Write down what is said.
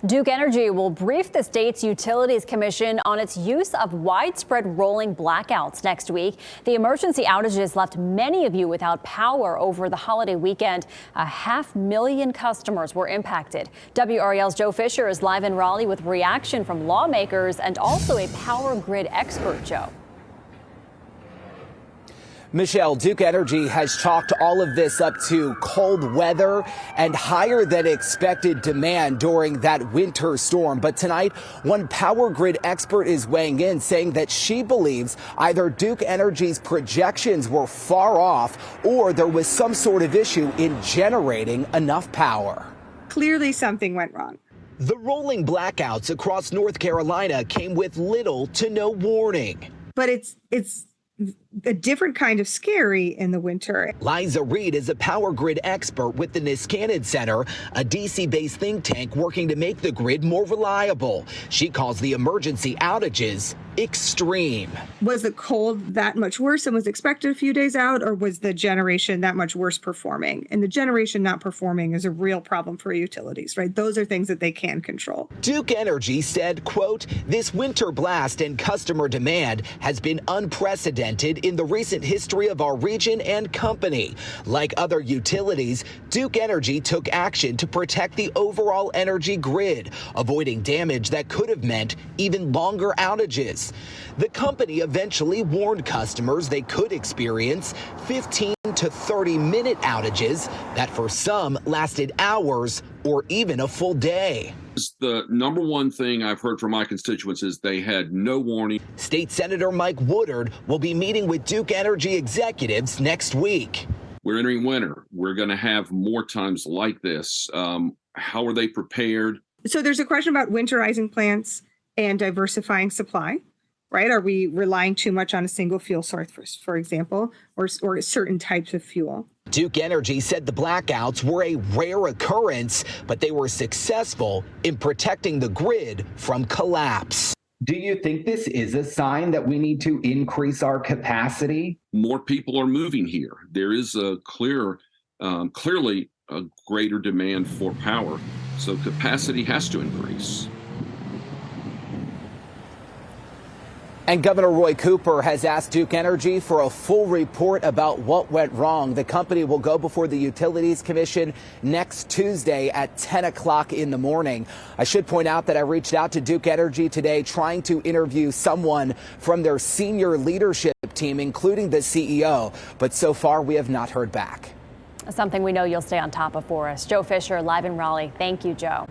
Duke Energy will brief the state's Utilities Commission on its use of widespread rolling blackouts next week. The emergency outages left many of you without power over the holiday weekend. 500,000 customers were impacted. WRAL's Joe Fisher is live in Raleigh with reaction from lawmakers and also a power grid expert. Joe. Michelle, Duke Energy has chalked all of this up to cold weather and higher than expected demand during that winter storm. But tonight, one power grid expert is weighing in, saying that she believes either Duke Energy's projections were far off or there was some sort of issue in generating enough power. Clearly something went wrong. The rolling blackouts across North Carolina came with little to no warning. But it's a different kind of scary in the winter. Liza Reed is a power grid expert with the Niskanen Center, a D.C.-based think tank working to make the grid more reliable. She calls the emergency outages extreme. Was the cold that much worse than was expected a few days out, or was the generation that much worse performing? And the generation not performing is a real problem for utilities, right? Those are things that they can control. Duke Energy said, quote, "This winter blast and customer demand has been unprecedented in the recent history of our region and company. Like other utilities, Duke Energy took action to protect the overall energy grid, avoiding damage that could have meant even longer outages." The company eventually warned customers they could experience 15 to 30-minute outages that for some lasted hours or even a full day. The number one thing I've heard from my constituents is they had no warning. State Senator Mike Woodard will be meeting with Duke Energy executives next week. We're entering winter. We're going to have more times like this. How are they prepared? So there's a question about winterizing plants and diversifying supply, right? Are we relying too much on a single fuel source, for example, or certain types of fuel? Duke Energy said the blackouts were a rare occurrence, but they were successful in protecting the grid from collapse. Do you think this is a sign that we need to increase our capacity? More people are moving here. There is a clearly a greater demand for power, so capacity has to increase. And Governor Roy Cooper has asked Duke Energy for a full report about what went wrong. The company will go before the Utilities Commission next Tuesday at 10 o'clock in the morning. I should point out that I reached out to Duke Energy today trying to interview someone from their senior leadership team, including the CEO. But so far, we have not heard back. Something we know you'll stay on top of for us. Joe Fisher, live in Raleigh. Thank you, Joe.